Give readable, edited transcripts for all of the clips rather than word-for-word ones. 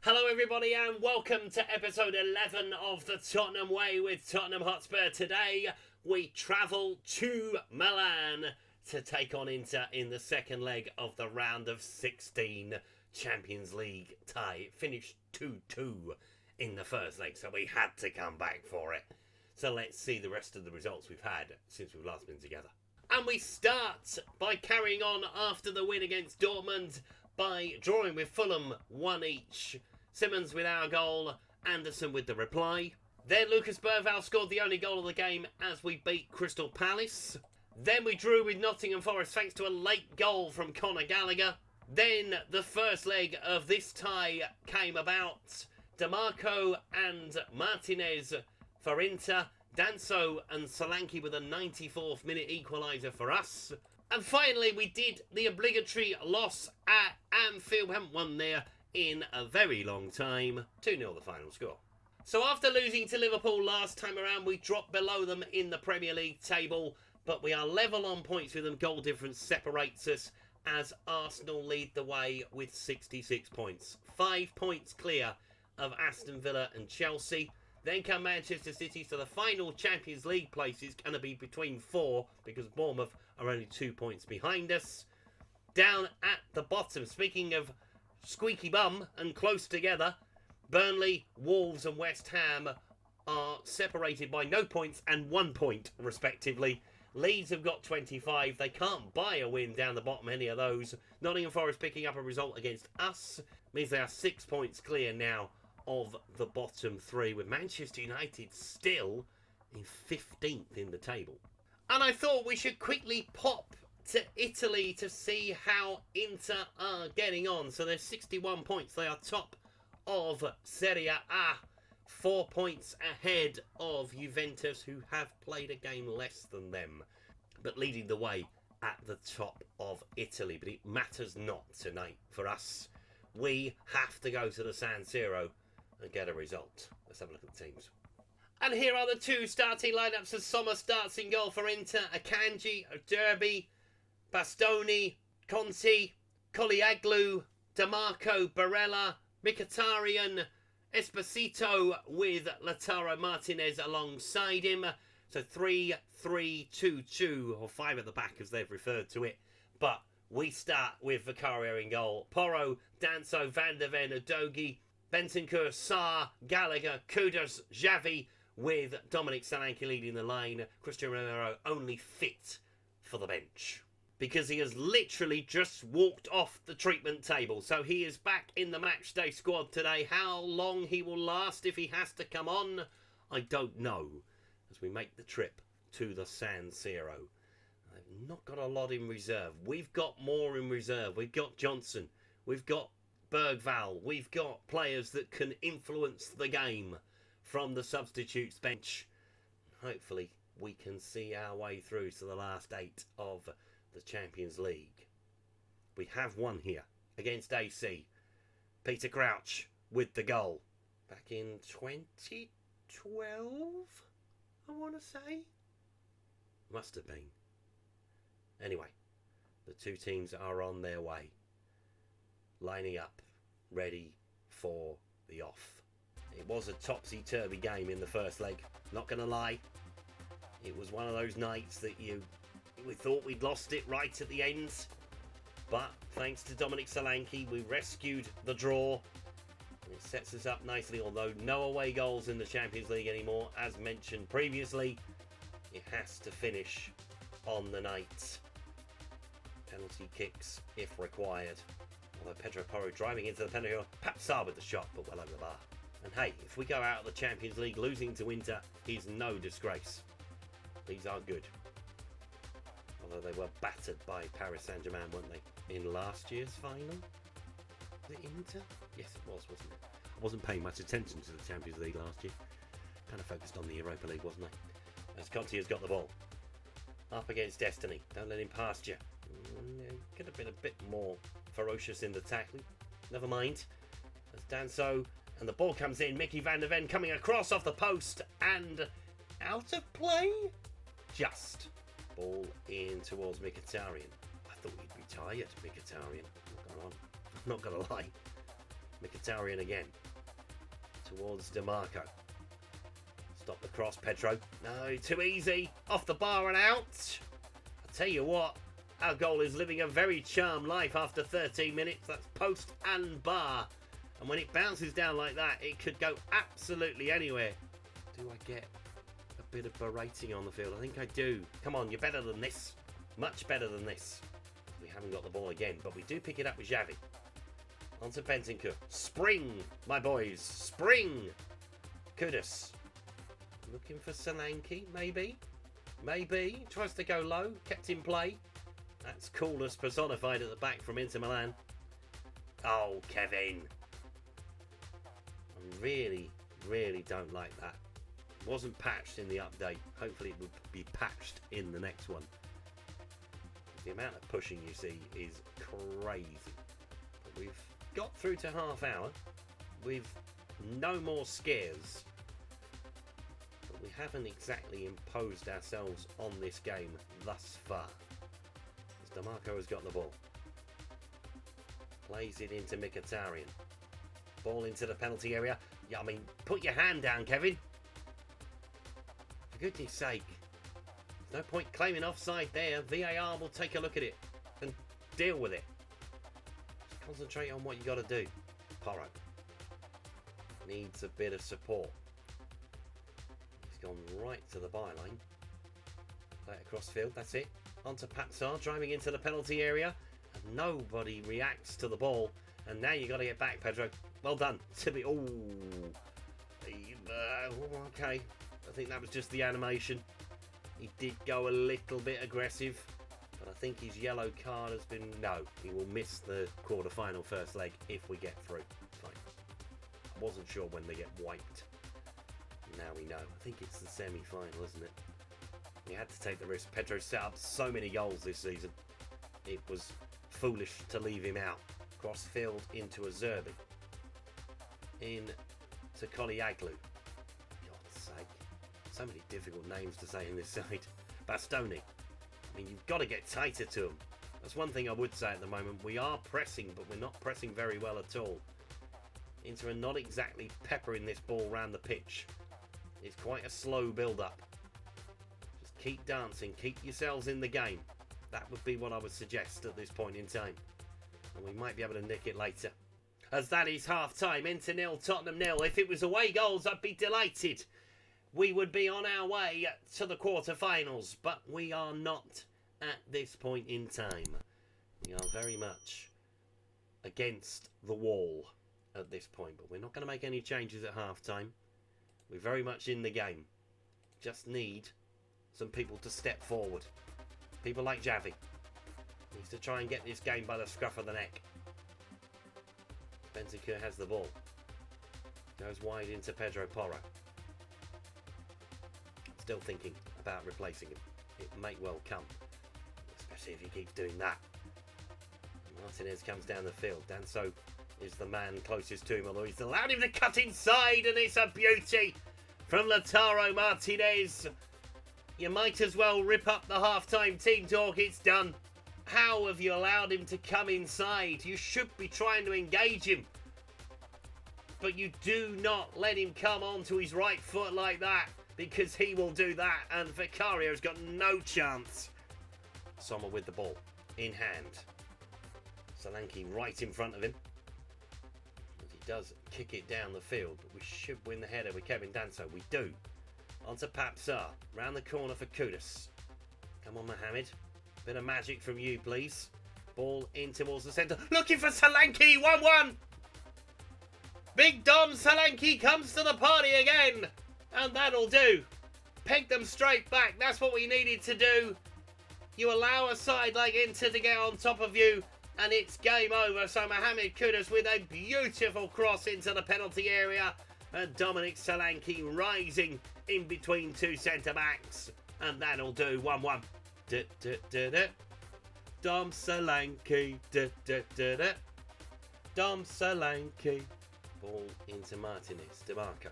Hello everybody and welcome to episode 11 of the Tottenham Way with Tottenham Hotspur. Today we travel to Milan to take on Inter in the second leg of the round of 16 Champions League tie. It finished 2-2 in the first leg, so we had to come back for it. So let's see the rest of the results we've had since we've last been together. And we start by carrying on after the win against Dortmund by drawing with Fulham 1 each. Simmons with our goal, Anderson with the reply. Then Lucas Berval scored the only goal of the game as we beat Crystal Palace. Then we drew with Nottingham Forest thanks to a late goal from Conor Gallagher. Then the first leg of this tie came about. DeMarco and Martinez for Inter. Danso and Solanke with a 94th minute equaliser for us. And finally we did the obligatory loss at Anfield. We haven't won there in a very long time. 2-0 the final score. So after losing to Liverpool last time around, we dropped below them in the Premier League table, but we are level on points with them. Goal difference separates us as Arsenal lead the way with 66 points. 5 points clear of Aston Villa and Chelsea. Then come Manchester City, so the final Champions League place is going to be between 4 because Bournemouth are only 2 points behind us. Down at the bottom, speaking of squeaky bum and close together, Burnley, Wolves and West Ham are separated by no points and 1 point respectively. Leeds have got 25. They can't buy a win down the bottom, any of those. Nottingham Forest picking up a result against us means they are 6 points clear now of the bottom 3, with Manchester United still in 15th in the table. And I thought we should quickly pop to Italy to see how Inter are getting on. So they're 61 points. They are top of Serie A, 4 points ahead of Juventus, who have played a game less than them, but leading the way at the top of Italy. But it matters not tonight for us. We have to go to the San Siro and get a result. Let's have a look at the teams. And here are the two starting lineups as Sommer starts in goal for Inter. Akanji, Derby, Bastoni, Conti, Koliaglu, DeMarco, Barella, Mkhitaryan, Esposito with Lautaro Martinez alongside him. So 3-3-2-2, or 5 at the back as they've referred to it. But we start with Vicario in goal. Porro, Danso, Van der Ven, Udogie, Bentancur, Sarr, Gallagher, Kudus, Xavi with Dominic Solanke leading the line. Christian Romero only fit for the bench because he has literally just walked off the treatment table. So he is back in the matchday squad today. How long he will last if he has to come on, I don't know, as we make the trip to the San Siro. I've not got a lot in reserve. We've got more in reserve. We've got Johnson. We've got Bergval. We've got players that can influence the game from the substitutes bench. Hopefully we can see our way through to the last 8 of the Champions League. We have won here against AC. Peter Crouch with the goal back in 2012, I want to say. Must have been. Anyway, the two teams are on their way, lining up, ready for the off. It was a topsy-turvy game in the first leg, not going to lie. It was one of those nights that we thought we'd lost it right at the end, but thanks to Dominic Solanke, we rescued the draw. It sets us up nicely, although no away goals in the Champions League anymore. As mentioned previously, it has to finish on the night. Penalty kicks if required. Although Pedro Porro driving into the penalty area, Papsar with the shot, but well over the bar. And hey, if we go out of the Champions League losing to Inter is no disgrace. These are good. Although they were battered by Paris Saint-Germain, weren't they, in last year's final? Was it Inter? Yes, it was, wasn't it? I wasn't paying much attention to the Champions League last year. Kind of focused on the Europa League, wasn't I? As Conti has got the ball. Up against Destiny. Don't let him past you. Could have been a bit more ferocious in the tackling. Never mind. As Danso and the ball comes in. Mickey van der Ven coming across off the post and out of play. Just. Ball in towards Mkhitaryan. I thought he'd retired, Mkhitaryan. I'm not going to lie. Mkhitaryan again. Towards DeMarco. Stop the cross, Pedro. No, too easy. Off the bar and out. I'll tell you what, our goal is living a very charmed life after 13 minutes. That's post and bar. And when it bounces down like that, it could go absolutely anywhere. Do I get a bit of berating on the field? I think I do. Come on, you're better than this. Much better than this. We haven't got the ball again, but we do pick it up with Xavi. On to Bentancur. Spring, my boys. Spring. Kudus. Looking for Solanke, maybe. Maybe. Tries to go low. Kept in play. That's coolness personified at the back from Inter Milan. Oh, Kevin. I really, really don't like that. It wasn't patched in the update. Hopefully it will be patched in the next one. The amount of pushing you see is crazy. But we've got through to half hour with no more scares. But we haven't exactly imposed ourselves on this game thus far. As DeMarco has got the ball. Plays it into Mkhitaryan. Ball into the penalty area. Yeah, I mean, put your hand down, Kevin. For goodness sake. There's no point claiming offside there. VAR will take a look at it and deal with it. Just concentrate on what you got to do. Porro needs a bit of support. He's gone right to the byline. Play it across field. That's it. On to Papsar, driving into the penalty area. And nobody reacts to the ball. And now you got to get back, Pedro. Well done. Okay. I think that was just the animation. He did go a little bit aggressive, but I think his yellow card has been... No, he will miss the quarter-final first leg if we get through. Fine. I wasn't sure when they get wiped. Now we know. I think it's the semi-final, isn't it? We had to take the risk. Pedro set up so many goals this season. It was foolish to leave him out. Cross field into Azerbi. In to Koliaglu. God's sake. So many difficult names to say in this side. Bastoni. I mean, you've got to get tighter to them. That's one thing I would say at the moment. We are pressing, but we're not pressing very well at all. Inter are not exactly peppering this ball round the pitch. It's quite a slow build-up. Just keep dancing. Keep yourselves in the game. That would be what I would suggest at this point in time. And we might be able to nick it later. As that is half-time. Inter 0, Tottenham 0. If it was away goals, I'd be delighted. We would be on our way to the quarter-finals. But we are not at this point in time. We are very much against the wall at this point. But we're not going to make any changes at half-time. We're very much in the game. Just need some people to step forward. People like Xavi. Needs to try and get this game by the scruff of the neck. Bentancur has the ball. Goes wide into Pedro Porro. Still thinking about replacing him. It may well come. Especially if he keeps doing that. Martinez comes down the field. Danso is the man closest to him, although he's allowed him to cut inside, and it's a beauty from Lautaro Martinez. You might as well rip up the half-time team talk. It's done. How have you allowed him to come inside? You should be trying to engage him. But you do not let him come onto his right foot like that, because he will do that, and Vicario's got no chance. Sommer with the ball in hand. Solanke right in front of him. And he does kick it down the field, but we should win the header with Kevin Danso. We do. On to Papsar. Round the corner for Kudus. Come on, Mohamed. Bit of magic from you, please. Ball in towards the centre. Looking for Solanke. 1-1. Big Dom Solanke comes to the party again. And that'll do. Peg them straight back. That's what we needed to do. You allow a side like Inter to get on top of you, and it's game over. So Mohamed Kudus with a beautiful cross into the penalty area. And Dominic Solanke rising in between two centre-backs. And that'll do. 1-1. Dom Solanke. Dom Solanke. Ball into Martinez. DeMarco.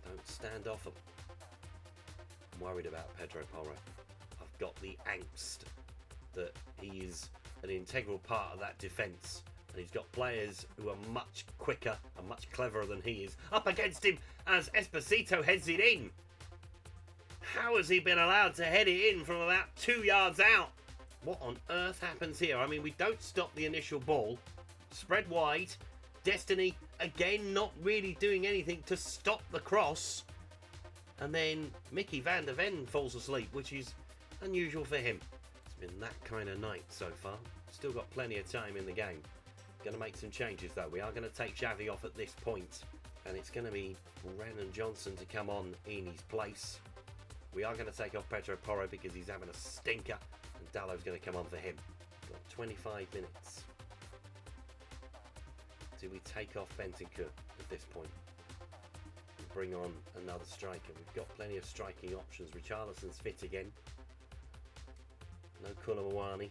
Don't stand off him. I'm worried about Pedro Porro. I've got the angst that he is an integral part of that defence And he's got players who are much quicker and much cleverer than he is up against him as Esposito heads it in. How has he been allowed to head it in from about 2 yards out? What on earth happens here? I mean, we don't stop the initial ball. Spread wide. Destiny, again, not really doing anything to stop the cross. And then Mickey van der Ven falls asleep, which is unusual for him. It's been that kind of night so far. Still got plenty of time in the game. Going to make some changes, though. We are going to take Xavi off at this point. And it's going to be Brennan Johnson to come on in his place. We are going to take off Pedro Porro because he's having a stinker. And Dalot's going to come on for him. Got 25 minutes. Do we take off Bentancur at this point? And bring on another striker. We've got plenty of striking options. Richarlison's fit again. No Koulibaly.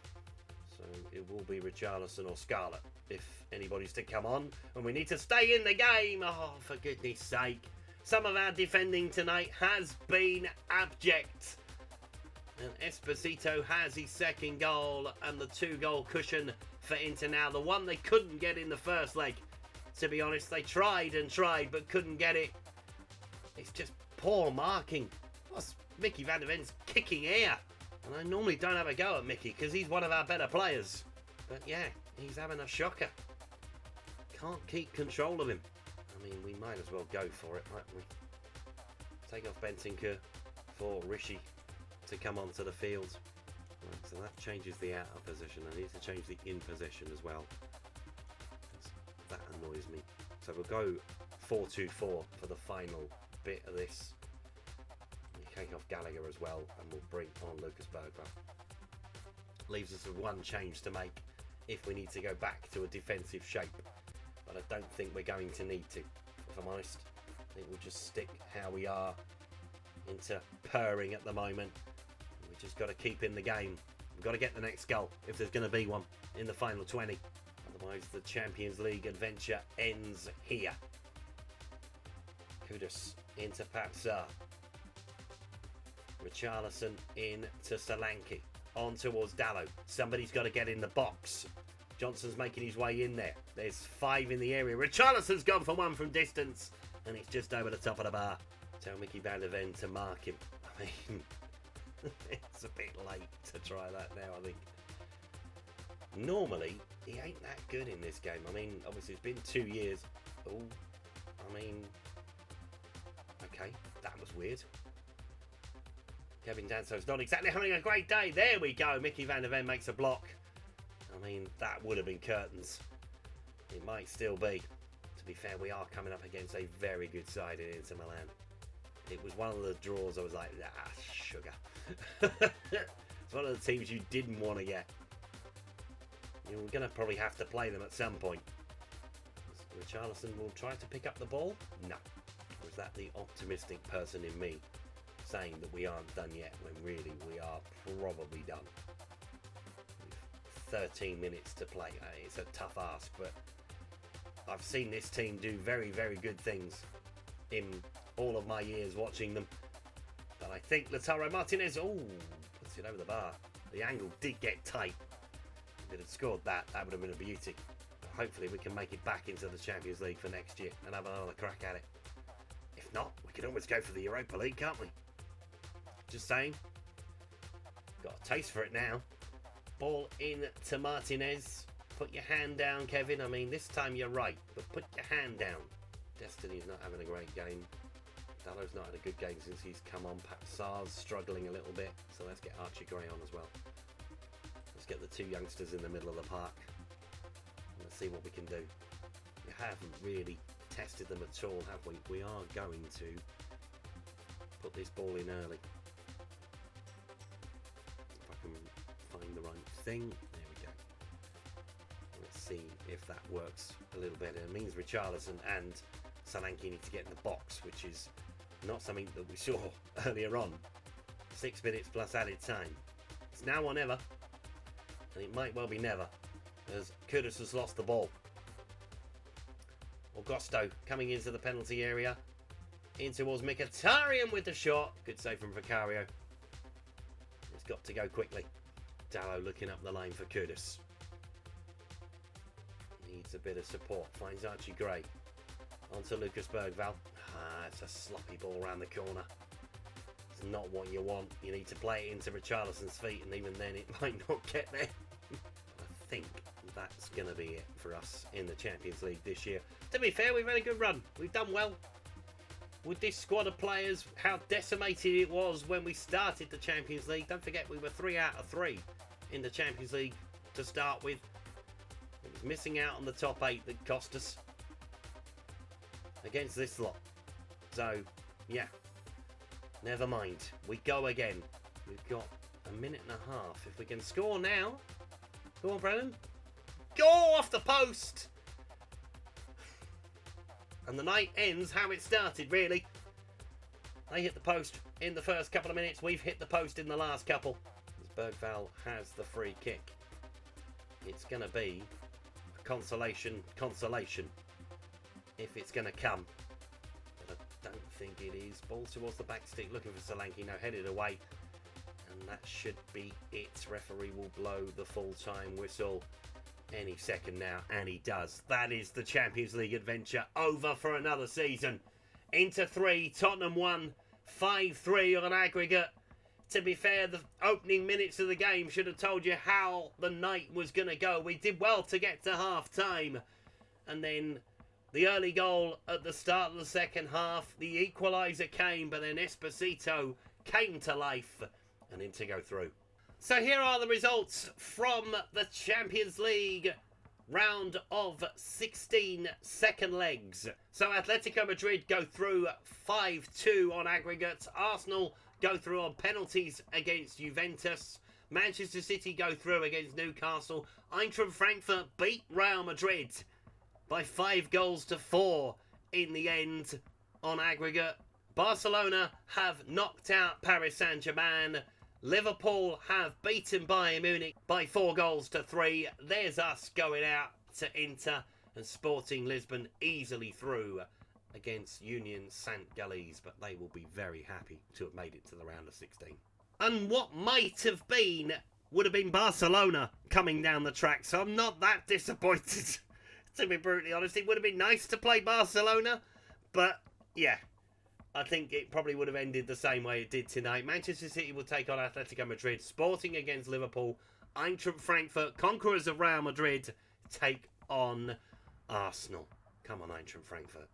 So it will be Richarlison or Scarlett if anybody's to come on. And we need to stay in the game. Oh, for goodness sake. Some of our defending tonight has been abject. And Esposito has his second goal and the 2-goal cushion for Inter now. The one they couldn't get in the first leg. To be honest, they tried and tried but couldn't get it. It's just poor marking. What's Mickey van der Ven's kicking air? And I normally don't have a go at Mickey because he's one of our better players. But yeah, he's having a shocker. Can't keep control of him. I mean, we might as well go for it, mightn't we? Take off Bentancur for Rishi to come onto the field. Right, so that changes the out of position. I need to change the in position as well. That annoys me. So we'll go 4-2-4 for the final bit of this. We take off Gallagher as well, and we'll bring on Lucas Bergwijn. Leaves us with one change to make if we need to go back to a defensive shape. But I don't think we're going to need to, if I'm honest. I think we'll just stick how we are into purring at the moment. We've just got to keep in the game. We've got to get the next goal if there's going to be one in the final 20. Otherwise the Champions League adventure ends here. Kudus into Papsar. Richarlison in to Solanke. On towards Dalot. Somebody's got to get in the box. Johnson's making his way in there. There's 5 in the area. Richarlison's gone for one from distance. And it's just over the top of the bar. Tell Mickey van der Ven to mark him. I mean, it's a bit late to try that now, I think. Normally, he ain't that good in this game. I mean, obviously, it's been 2 years. Oh, I mean, okay, that was weird. Kevin Danso's not exactly having a great day. There we go. Mickey van der Ven makes a block. I mean, that would have been curtains. It might still be. To be fair, we are coming up against a very good side in Inter Milan. It was one of the draws I was like, ah, sugar. It's one of the teams you didn't want to get. You're going to probably have to play them at some point. Richarlison will try to pick up the ball? No. Or is that the optimistic person in me saying that we aren't done yet when really we are probably done? With 13 minutes to play. It's a tough ask, but I've seen this team do very, very good things in all of my years watching them. But I think Lautaro Martinez, puts it over the bar. The angle did get tight. If it had scored that, that would have been a beauty. But hopefully we can make it back into the Champions League for next year and have another crack at it. If not, we could always go for the Europa League, can't we? Just saying. Got a taste for it now. Ball in to Martinez. Put your hand down, Kevin. I mean, this time you're right, but put your hand down. Destiny's not having a great game. Dallot's not had a good game since he's come on. Papsar's struggling a little bit, so let's get Archie Gray on as well. Let's get the 2 youngsters in the middle of the park. Let's see what we can do. We haven't really tested them at all, have we? We are going to put this ball in early. If I can find the right thing. There we go. Let's see if that works a little better. It means Richarlison and Solanke need to get in the box, which is not something that we saw earlier on. 6 minutes plus added time. It's now or never. And it might well be never, as Kudus has lost the ball. Augusto coming into the penalty area. In towards Mkhitaryan with the shot. Good save from Vicario. It's got to go quickly. Dalot looking up the lane for Kudus. He a bit of support. Finds Archie Gray. Onto Lucas Bergvall. It's a sloppy ball around the corner. It's not what you want. You need to play it into Richarlison's feet, and even then it might not get there. I think that's going to be it for us in the Champions League this year. To be fair, we've had a good run. We've done well. With this squad of players, how decimated it was when we started the Champions League. Don't forget, we were 3 out of 3 in the Champions League to start with. It was missing out on the top 8 that cost us against this lot. So, yeah, never mind. We go again. We've got a minute and a half. If we can score now. Go on, Brennan. Go off the post! And the night ends how it started, really. They hit the post in the first couple of minutes. We've hit the post in the last couple. As Bergvall has the free kick. It's going to be a consolation, if it's going to come. But I don't think it is. Ball towards the back stick, looking for Solanke. No, headed away. And that should be it. Referee will blow the full-time whistle any second now, and he does. That is the Champions League adventure over for another season. Inter 3, Tottenham 1, 5-3 on aggregate. To be fair, the opening minutes of the game should have told you how the night was going to go. We did well to get to half-time, and then the early goal at the start of the second half, the equaliser came, but then Esposito came to life, and Inter go through. So here are the results from the Champions League round of 16 second legs. So Atletico Madrid go through 5-2 on aggregate. Arsenal go through on penalties against Juventus. Manchester City go through against Newcastle. Eintracht Frankfurt beat Real Madrid by 5-4 in the end on aggregate. Barcelona have knocked out Paris Saint-Germain. Liverpool have beaten Bayern Munich by 4-3. There's us going out to Inter, and Sporting Lisbon easily through against Union Saint-Galles, but they will be very happy to have made it to the round of 16. And what might have been would have been Barcelona coming down the track, so I'm not that disappointed, to be brutally honest. It would have been nice to play Barcelona, but yeah, I think it probably would have ended the same way it did tonight. Manchester City will take on Atletico Madrid. Sporting against Liverpool. Eintracht Frankfurt, conquerors of Real Madrid, take on Arsenal. Come on, Eintracht Frankfurt.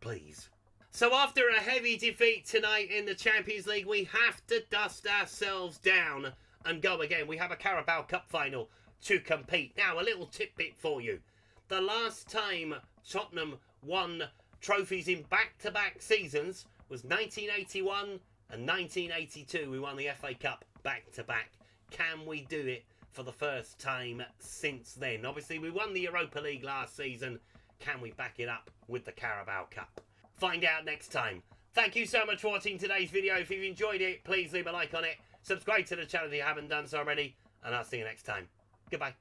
Please. So after a heavy defeat tonight in the Champions League, we have to dust ourselves down and go again. We have a Carabao Cup final to compete. Now, a little tidbit for you. The last time Tottenham won trophies in back-to-back seasons was 1981 and 1982. We won the FA Cup back-to-back. Can we do it for the first time since then? Obviously, we won the Europa League last season. Can we back it up with the Carabao Cup? Find out next time. Thank you so much for watching today's video. If you've enjoyed it, please leave a like on it. Subscribe to the channel if you haven't done so already. And I'll see you next time. Goodbye.